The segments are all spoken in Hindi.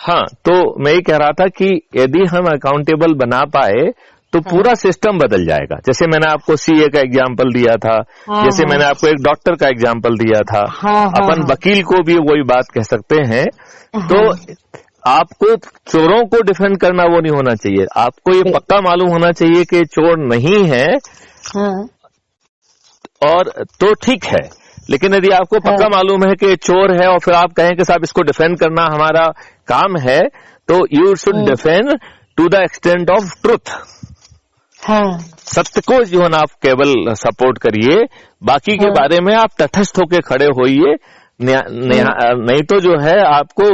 हाँ, तो मैं ये कह रहा था कि यदि हम अकाउंटेबल बना पाए तो पूरा सिस्टम बदल जाएगा। जैसे मैंने आपको सीए का एग्जाम्पल दिया था, जैसे मैंने आपको एक डॉक्टर का एग्जाम्पल दिया था, अपन वकील को भी वही बात कह सकते हैं। तो आपको चोरों को डिफेंड करना वो नहीं होना चाहिए, आपको ये पक्का मालूम होना चाहिए कि चोर नहीं है और तो ठीक है। लेकिन यदि आपको पक्का मालूम है कि चोर है और फिर आप कहें कि साहब इसको डिफेंड करना हमारा काम है, तो you should defend to the extent of truth. सत्य को जो है ना आप केवल सपोर्ट करिए, बाकी के बारे में आप तटस्थ होकर खड़े होइए। नहीं तो जो है आपको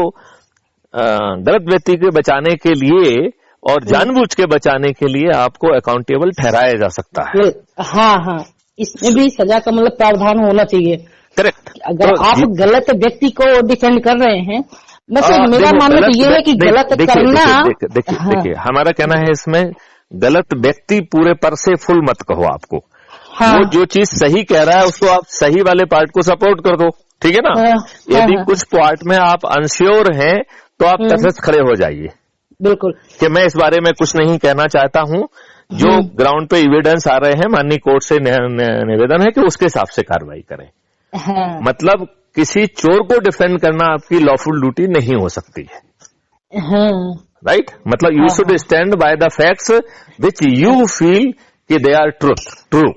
गलत व्यक्ति के बचाने के लिए और जानबूझ के बचाने के लिए आपको अकाउंटेबल ठहराया जा सकता है। हाँ, इसमें भी सजा का मतलब प्रावधान होना चाहिए। करेक्ट। अगर तो आप गलत व्यक्ति को डिफेंड कर रहे हैं, मतलब मेरा मानना तो ये है कि गलत करना। देखिए हमारा कहना है इसमें गलत व्यक्ति पूरे पर से फुल मत कहो आपको। वो जो चीज सही कह रहा है उसको आप सही वाले पार्ट को सपोर्ट कर दो, ठीक है ना। यदि कुछ पार्ट में आप अनश्योर हैं तो आप तटस्थ खड़े हो जाइए, बिल्कुल, कि मैं इस बारे में कुछ नहीं कहना चाहता हूं। जो ग्राउंड पे एविडेंस आ रहे हैं माननीय कोर्ट से निवेदन है कि उसके हिसाब से कार्रवाई करें। मतलब किसी चोर को डिफेंड करना आपकी लॉफुल ड्यूटी नहीं हो सकती है। राइट, मतलब you should stand by the facts which you feel कि दे आर ट्रू।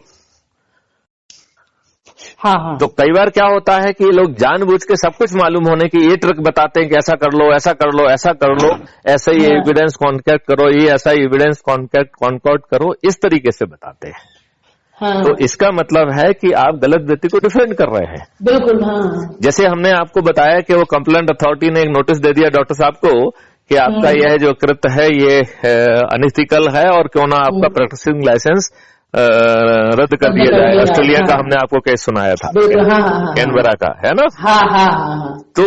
तो कई बार क्या होता है कि लोग जानबूझ के सब कुछ मालूम होने की ये ट्रिक बताते हैं कि ऐसा कर लो, ऐसा कर लो, ऐसा कर लो, ऐसा ही एविडेंस कॉन्कैक्ट करो, ये ऐसा एविडेंस कॉन्कॉर्ड करो, इस तरीके से बताते हैं। तो इसका मतलब है कि आप गलत व्यक्ति को डिफेंड कर रहे हैं। बिल्कुल। जैसे हमने आपको बताया कि वो कंप्लेंट अथॉरिटी ने एक नोटिस दे दिया डॉक्टर साहब को कि आपका यह जो कृत्य है ये अनइथिकल है और क्यों ना आपका प्रैक्टिसिंग लाइसेंस रद्द कर दिया जाए। ऑस्ट्रेलिया का हमने आपको केस सुनाया था, कैनबरा का, है ना। तो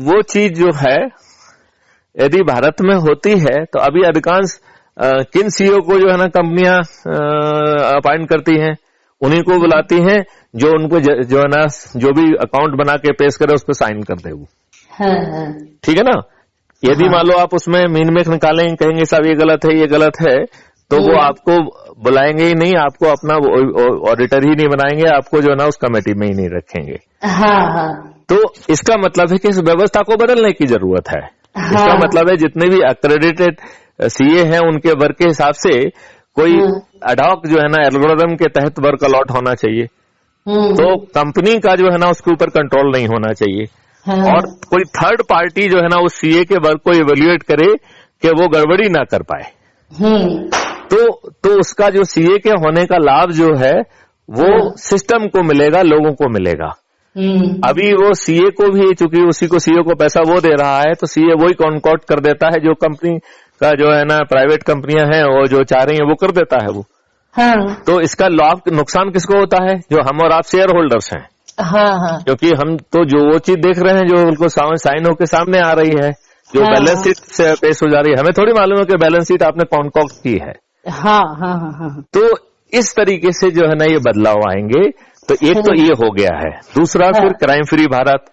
वो चीज जो है यदि भारत में होती है तो अभी अधिकांश किन सीईओ को जो है ना कंपनियां अपॉइंट करती हैं, उन्हीं को बुलाती हैं जो उनको जो है ना जो भी अकाउंट बना के पेश करे उस पर साइन कर दे वो, ठीक है ना। यदि मान लो आप उसमें मीन में निकालेंगे, कहेंगे साहब ये गलत है, ये गलत है, तो वो आपको बुलाएंगे ही नहीं, आपको अपना ऑडिटर ही नहीं बनाएंगे, आपको जो है ना उस कमेटी में ही नहीं रखेंगे। तो इसका मतलब है कि इस व्यवस्था को बदलने की जरूरत है। इसका मतलब है जितने भी एक्रेडिटेड सीए हैं उनके वर्क के हिसाब से कोई एडॉक जो है ना एल्गोरिथम के तहत वर्क अलॉट होना चाहिए। तो कंपनी का जो है ना उसके ऊपर कंट्रोल नहीं होना चाहिए और कोई थर्ड पार्टी जो है ना उस सीए के वर्क को इवेल्युएट करे कि वो गड़बड़ी ना कर पाए। तो उसका जो सीए के होने का लाभ जो है वो सिस्टम को मिलेगा, लोगों को मिलेगा। अभी वो सीए को भी, चूंकि उसी को सीए को पैसा वो दे रहा है, तो सीए वही कॉन्कॉर्ड कर देता है जो कंपनी का जो है ना प्राइवेट कंपनियां हैं वो जो चाह रही हैं वो कर देता है वो। तो इसका लाभ नुकसान किसको होता है? जो हम और आप शेयर होल्डर्स हैं। क्योंकि हम तो जो वो चीज देख रहे हैं जो बिल्कुल साइन होकर सामने आ रही है, जो बैलेंस शीट से पेश हो जा रही है, हमें थोड़ी मालूम है कि बैलेंस शीट आपने कॉन्कॉक्ट की है। तो इस तरीके से जो है ना ये बदलाव आएंगे। तो एक तो ये हो गया है। दूसरा फिर क्राइम फ्री भारत।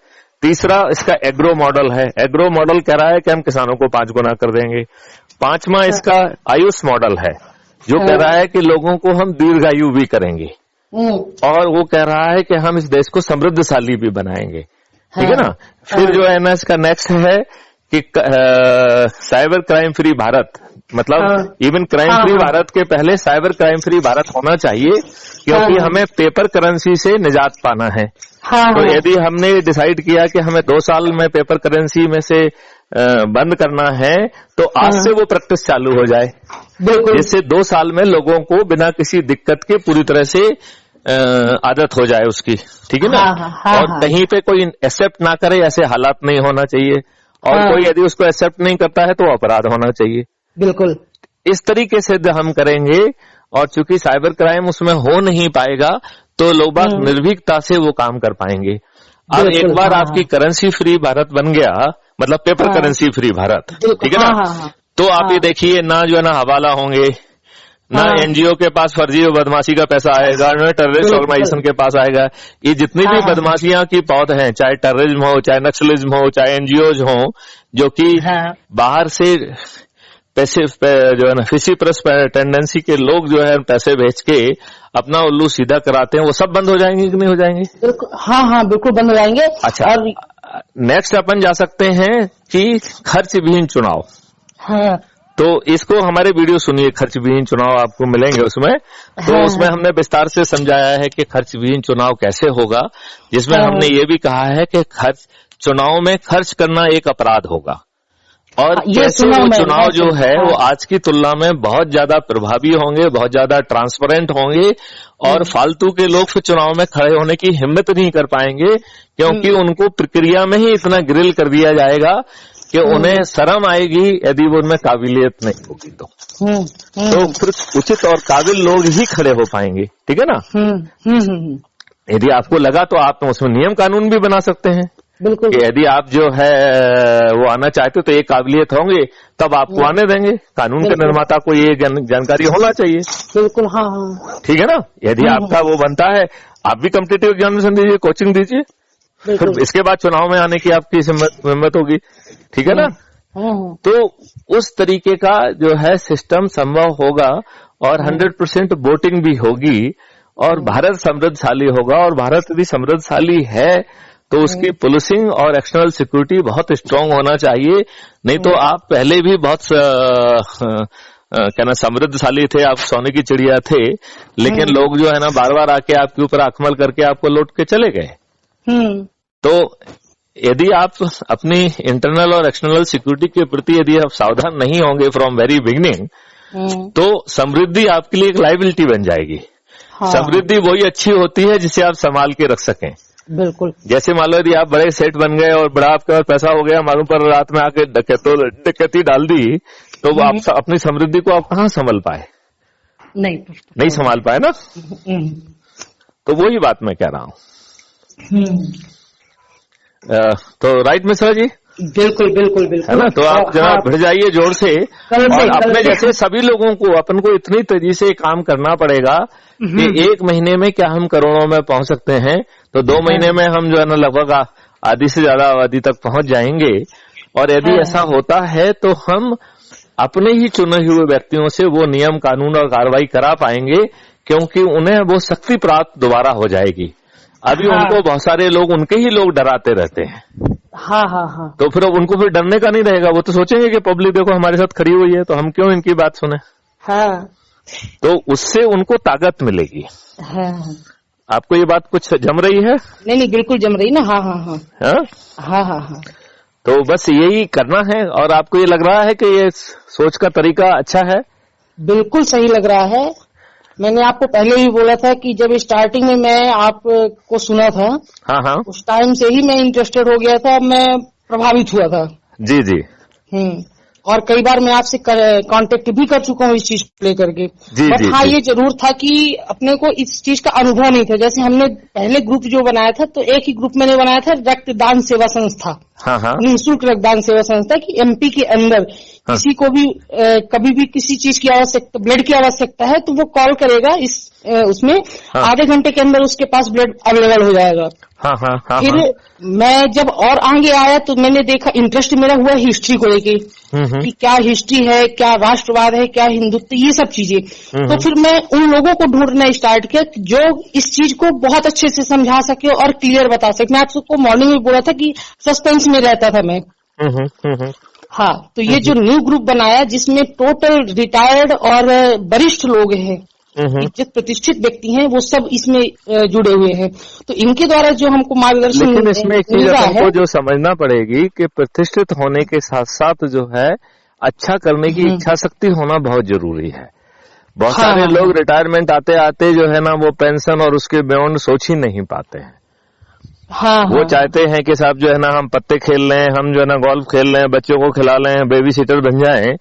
तीसरा इसका एग्रो मॉडल है। एग्रो मॉडल कह रहा है कि हम किसानों को 5 गुना कर देंगे। 5वां इसका आयुष मॉडल है जो कह रहा है कि लोगों को हम दीर्घायु भी करेंगे और वो कह रहा है कि हम इस देश को समृद्धशाली भी बनाएंगे, ठीक है ना। फिर जो है ना इसका नेक्स्ट है कि साइबर क्राइम फ्री भारत, मतलब इवन क्राइम फ्री भारत के पहले साइबर क्राइम फ्री भारत होना चाहिए क्योंकि हमें पेपर करेंसी से निजात पाना है। तो यदि हमने डिसाइड किया कि हमें 2 साल में पेपर करेंसी में से बंद करना है तो आज से वो प्रैक्टिस चालू हो जाए, जिससे 2 साल में लोगों को बिना किसी दिक्कत के पूरी तरह से आदत हो जाए उसकी, ठीक है ना। और कहीं पे कोई एक्सेप्ट ना करे ऐसे हालात नहीं होना चाहिए और कोई यदि उसको एक्सेप्ट नहीं करता है तो अपराध होना चाहिए। बिल्कुल इस तरीके से हम करेंगे और चूंकि साइबर क्राइम उसमें हो नहीं पाएगा तो लोग बात निर्भीकता से वो काम कर पाएंगे। अब एक बार आपकी करेंसी फ्री भारत बन गया, मतलब पेपर करेंसी फ्री भारत, ठीक है ना। तो आप ये देखिए ना जो है ना हवाला होंगे, ना एनजीओ के पास फर्जी बदमाशी का पैसा आएगा, न टेररिस्ट ऑर्गेनाइजेशन के पास आएगा। ये जितनी भी बदमाशियां की पौध हैं, चाहे टेररिज्म हो, चाहे नक्सलिज्म हो, चाहे एनजीओज हो, जो कि बाहर से पैसे जो है ना फिशी प्रेस टेंडेंसी के लोग जो है पैसे भेज के अपना उल्लू सीधा कराते हैं, वो सब बंद हो जाएंगे कि नहीं हो जाएंगे? बिल्कुल, हाँ बिल्कुल बंद हो जाएंगे। अच्छा, और नेक्स्ट अपन जा सकते हैं कि खर्च विहीन चुनाव। हाँ, तो इसको हमारे वीडियो सुनिए, खर्च विहीन चुनाव आपको मिलेंगे उसमें। तो उसमें हमने विस्तार से समझाया है कि खर्च विहीन चुनाव कैसे होगा, जिसमें हमने ये भी कहा है कि चुनाव में खर्च करना एक अपराध होगा, और कैसे वो चुनाव जो है वो आज की तुलना में बहुत ज्यादा प्रभावी होंगे, बहुत ज्यादा ट्रांसपेरेंट होंगे, और फालतू के लोग फिर चुनाव में खड़े होने की हिम्मत नहीं कर पाएंगे, क्योंकि उनको प्रक्रिया में ही इतना ग्रिल कर दिया जाएगा कि उन्हें शर्म आएगी यदि वो उनमें काबिलियत नहीं होगी। तो फिर उचित और काबिल लोग ही खड़े हो पाएंगे, ठीक है ना। यदि आपको लगा तो आप उसमें नियम कानून भी बना सकते हैं। बिल्कुल, कि यदि आप जो है वो आना चाहते हो तो ये काबिलियत होंगे तब आपको आने देंगे। कानून के निर्माता को ये जानकारी होना चाहिए। बिल्कुल, हाँ, ठीक है ना। यदि आपका वो बनता है, आप भी कॉम्पिटिटिव एग्जामिनेशन दीजिए, कोचिंग दीजिए, फिर इसके बाद चुनाव में आने की आपकी हिम्मत होगी, ठीक है ना। तो उस तरीके का जो है सिस्टम संभव होगा, और 100% वोटिंग भी होगी, और भारत समृद्धशाली होगा। और भारत यदि समृद्धशाली है तो उसकी पुलिसिंग और एक्सटर्नल सिक्योरिटी बहुत स्ट्रांग होना चाहिए। नहीं तो आप पहले भी बहुत क्या ना समृद्धशाली थे, आप सोने की चिड़िया थे, लेकिन लोग जो है ना बार बार आके आपके ऊपर आक्रमण करके आपको लौट के चले गए। तो यदि आप अपनी इंटरनल और एक्सटर्नल सिक्योरिटी के प्रति यदि आप सावधान नहीं होंगे फ्रॉम वेरी बिगिनिंग, तो समृद्धि आपके लिए एक लायबिलिटी बन जाएगी। समृद्धि वही अच्छी होती है जिसे आप संभाल के रख सकें। बिल्कुल, जैसे मान लो यदि आप बड़े सेठ बन गए और बड़ा आपके पास पैसा हो गया, मालूम पर रात में आके डकैती डाल दी, तो वो आप अपनी समृद्धि को आप कहाँ संभाल पाए? नहीं संभाल पाए ना। तो वही बात मैं कह रहा हूँ। तो राइट मिश्रा जी, बिल्कुल बिल्कुल बिल्कुल, है ना। तो आप जनाब भिड़ जाइए जोर से, और अपने जैसे सभी लोगों को अपन को इतनी तेजी से काम करना पड़ेगा कि 1 महीने में क्या हम करोड़ों में पहुंच सकते हैं, तो 2 महीने में हम जो है ना लगभग आधी से ज्यादा आबादी तक पहुंच जाएंगे। और यदि ऐसा होता है तो हम अपने ही चुने हुए व्यक्तियों से वो नियम कानून और कार्रवाई करा पाएंगे, क्योंकि उन्हें वो शक्ति प्राप्त दोबारा हो जाएगी। अभी उनको बहुत सारे लोग, उनके ही लोग डराते रहते हैं। हाँ। तो फिर उनको फिर डरने का नहीं रहेगा, वो तो सोचेंगे कि पब्लिक देखो हमारे साथ खड़ी हुई है, तो हम क्यों इनकी बात सुने। तो उससे उनको ताकत मिलेगी। आपको ये बात कुछ जम रही है? नहीं बिल्कुल जम रही ना। हाँ। तो बस यही करना है। और आपको ये लग रहा है कि ये सोच का तरीका अच्छा है? बिल्कुल सही लग रहा है। मैंने आपको पहले भी बोला था कि जब स्टार्टिंग में मैं आपको सुना था, हाँ, उस टाइम से ही मैं इंटरेस्टेड हो गया था, मैं प्रभावित हुआ था। जी। और कई बार मैं आपसे कांटेक्ट भी कर चुका हूँ इस चीज को लेकर के। बट हाँ, ये जरूर था कि अपने को इस चीज का अनुभव नहीं था। जैसे हमने पहले ग्रुप जो बनाया था, तो एक ही ग्रुप मैंने बनाया था, रक्तदान सेवा संस्था, निःशुल्क रक्तदान सेवा संस्था की एमपी के अंदर किसी को भी कभी भी किसी चीज की आवश्यकता, ब्लड की आवश्यकता है, तो वो कॉल करेगा, उसमें आधे घंटे के अंदर उसके पास ब्लड अवेलेबल हो जाएगा। फिर मैं जब और आगे आया तो मैंने देखा, इंटरेस्ट मेरा हुआ हिस्ट्री को लेके कि क्या हिस्ट्री है, क्या राष्ट्रवाद है, क्या हिंदुत्व, ये सब चीजें। तो फिर मैं उन लोगों को ढूंढना स्टार्ट किया जो इस चीज को बहुत अच्छे से समझा सके और क्लियर बता सके। मैं आप सबको मॉर्निंग में बोला था कि सस्पेंस में रहता था मैं। हाँ, तो ये जो न्यू ग्रुप बनाया, जिसमें टोटल रिटायर्ड और वरिष्ठ लोग हैं, इज्जत प्रतिष्ठित व्यक्ति हैं, वो सब इसमें जुड़े हुए हैं। तो इनके द्वारा जो हमको मार्गदर्शन, लेकिन इसमें एक चीज हमको जो समझना पड़ेगी कि प्रतिष्ठित होने के साथ साथ जो है अच्छा करने की इच्छा शक्ति होना बहुत जरूरी है। बहुत सारे लोग रिटायरमेंट आते आते जो है ना वो पेंशन और उसके बियॉन्ड सोच ही नहीं पाते हैं। वो चाहते हैं कि साहब जो है ना हम पत्ते खेल लें, हम जो है ना गोल्फ खेल लें, बच्चों को खिला लें, बेबी सीटर बन जाएं।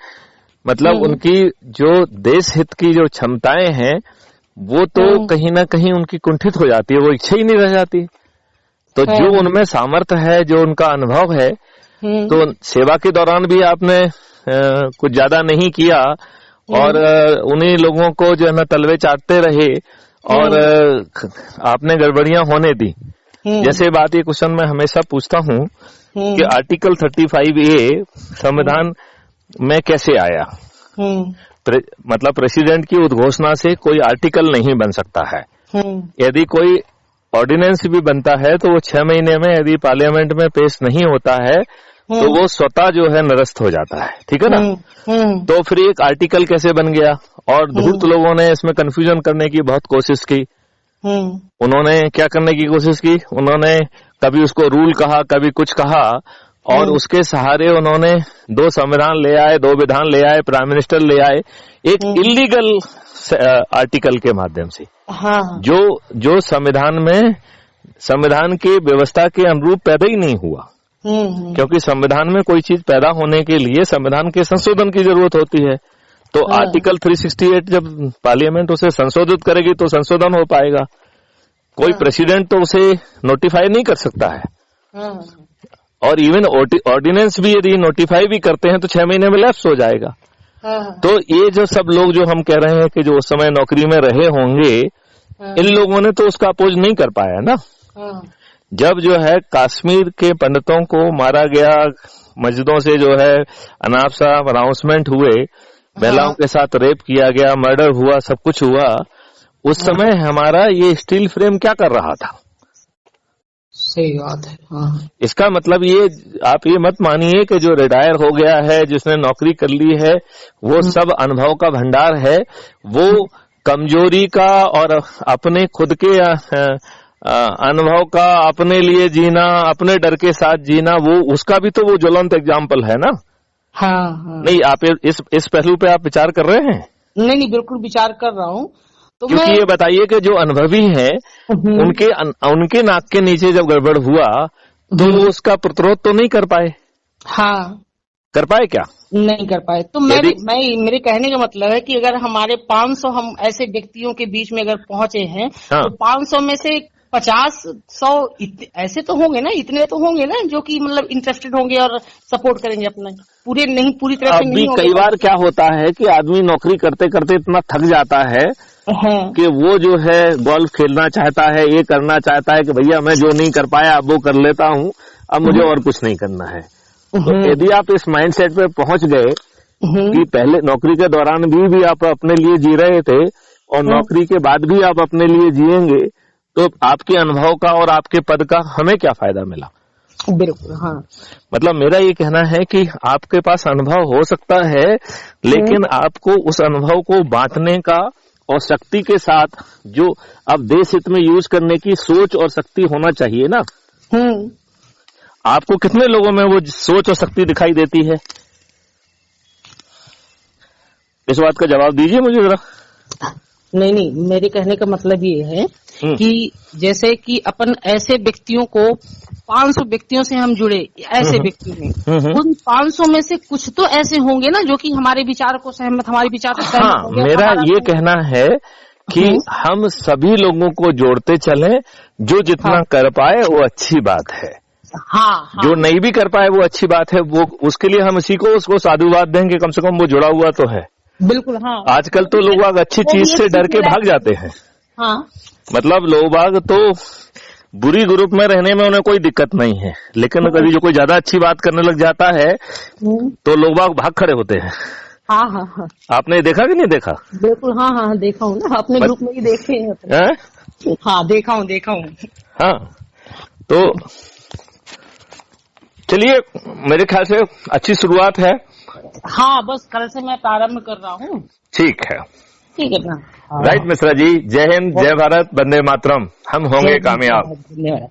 मतलब उनकी जो देश हित की जो क्षमताएं हैं वो तो कहीं ना कहीं उनकी कुंठित हो जाती है, वो इच्छा ही नहीं रह जाती। तो जो उनमें सामर्थ्य है, जो उनका अनुभव है, तो सेवा के दौरान भी आपने कुछ ज्यादा नहीं किया और उन्हीं लोगों को जो है ना तलवे चाटते रहे और आपने गड़बड़ियां होने दी। जैसे बात, ये क्वेश्चन मैं हमेशा पूछता हूँ कि आर्टिकल 35A संविधान में कैसे आया? मतलब प्रेसिडेंट की उद्घोषणा से कोई आर्टिकल नहीं बन सकता है। यदि कोई ऑर्डिनेंस भी बनता है तो वो 6 महीने में यदि पार्लियामेंट में पेश नहीं होता है तो वो स्वतः जो है निरस्त हो जाता है, ठीक है ना। तो फिर एक आर्टिकल कैसे बन गया? और धूर्त लोगों ने इसमें कंफ्यूजन करने की बहुत कोशिश की। उन्होंने क्या करने की कोशिश की? उन्होंने कभी उसको रूल कहा, कभी कुछ कहा, और उसके सहारे उन्होंने 2 संविधान ले आए, 2 विधान ले आए, प्राइम मिनिस्टर ले आए, एक इलीगल आर्टिकल के माध्यम से। जो संविधान के व्यवस्था के अनुरूप पैदा ही नहीं हुआ। क्योंकि संविधान में कोई चीज पैदा होने के लिए संविधान के संशोधन की जरूरत होती है। तो आर्टिकल 368 जब पार्लियामेंट उसे संशोधित करेगी तो संशोधन हो पाएगा। कोई प्रेसिडेंट तो उसे नोटिफाई नहीं कर सकता है। और इवन ऑर्डिनेंस भी यदि नोटिफाई भी करते हैं तो 6 महीने में लैप्स हो जाएगा। तो ये जो सब लोग जो हम कह रहे हैं कि जो उस समय नौकरी में रहे होंगे, इन लोगों ने तो उसका अपोज नहीं कर पाया ना। जब जो है कश्मीर के पंडितों को मारा गया, मस्जिदों से जो है अनाप शनाप अनाउंसमेंट हुए, महिलाओं के साथ रेप किया गया, मर्डर हुआ, सब कुछ हुआ, उस समय हमारा ये स्टील फ्रेम क्या कर रहा था? सही बात है। इसका मतलब ये, आप ये मत मानिए कि जो रिटायर हो गया है, जिसने नौकरी कर ली है, वो सब अनुभव का भंडार है। वो कमजोरी का और अपने खुद के अनुभव का अपने लिए जीना, अपने डर के साथ जीना, वो उसका भी तो वो ज्वलंत एग्जाम्पल है ना। हाँ। नहीं, आप इस पहलू पे आप विचार कर रहे हैं? नहीं, बिल्कुल विचार कर रहा हूँ। तो क्योंकि ये बताइए कि जो अनुभवी हैं, उनके नाक के नीचे जब गड़बड़ हुआ तो वो उसका प्रतिरोध तो नहीं कर पाए। कर पाए क्या? नहीं कर पाए। तो मेरे कहने का मतलब है कि अगर हमारे 500 हम ऐसे व्यक्तियों के बीच में अगर पहुंचे हैं, तो 500 में से 50-100 ऐसे तो होंगे ना, इतने तो होंगे ना जो कि मतलब इंटरेस्टेड होंगे और सपोर्ट करेंगे अपना। पूरी तरह से नहीं होंगे। कई बार क्या होता है कि आदमी नौकरी करते करते इतना थक जाता है कि वो जो है गोल्फ खेलना चाहता है, ये करना चाहता है कि भैया मैं जो नहीं कर पाया अब वो कर लेता हूँ, अब मुझे और कुछ नहीं करना है। तो यदि आप इस माइंडसेट पे पहुंच गए कि पहले नौकरी के दौरान भी आप अपने लिए जी रहे थे और नौकरी के बाद भी आप अपने लिए जिएंगे, तो आपके अनुभव का और आपके पद का हमें क्या फायदा मिला? बिल्कुल। हाँ, मतलब मेरा ये कहना है कि आपके पास अनुभव हो सकता है, लेकिन आपको उस अनुभव को बांटने का और शक्ति के साथ जो अब देश हित में यूज करने की सोच और शक्ति होना चाहिए ना। आपको कितने लोगों में वो सोच और शक्ति दिखाई देती है? इस बात का जवाब दीजिए मुझे जरा। नहीं, मेरे कहने का मतलब ये है कि जैसे कि अपन ऐसे व्यक्तियों को 500 व्यक्तियों से हम जुड़े, ऐसे व्यक्ति हैं, उन 500 में से कुछ तो ऐसे होंगे ना जो कि हमारे विचार को सहमत, हमारे विचार से सहमत होंगे। मेरा ये कहना है कि हम सभी लोगों को जोड़ते चलें, जो जितना कर पाए वो अच्छी बात है। जो नहीं भी कर पाए वो अच्छी बात है, वो उसके लिए हम उसको साधुवाद देंगे, कम से कम वो जुड़ा हुआ तो है। बिल्कुल। आजकल तो लोग अच्छी चीज से डर के भाग जाते हैं। मतलब लोग तो बुरी ग्रुप में रहने में उन्हें कोई दिक्कत नहीं है, लेकिन कभी जो कोई ज्यादा अच्छी बात करने लग जाता है तो लोग भाग खड़े होते हैं। हाँ। आपने देखा कि नहीं देखा? बिल्कुल। हाँ, देखा हूँ ना, अपने ग्रुप में ही देखे हैं। हाँ, देखा हूँ। हाँ, तो चलिए, मेरे ख्याल से अच्छी शुरुआत है। हाँ, बस कल से मैं प्रारंभ कर रहा हूँ। ठीक है ना। राइट मिश्रा जी, जय हिंद, जय भारत, वंदे मातरम। हम होंगे कामयाब। धन्यवाद।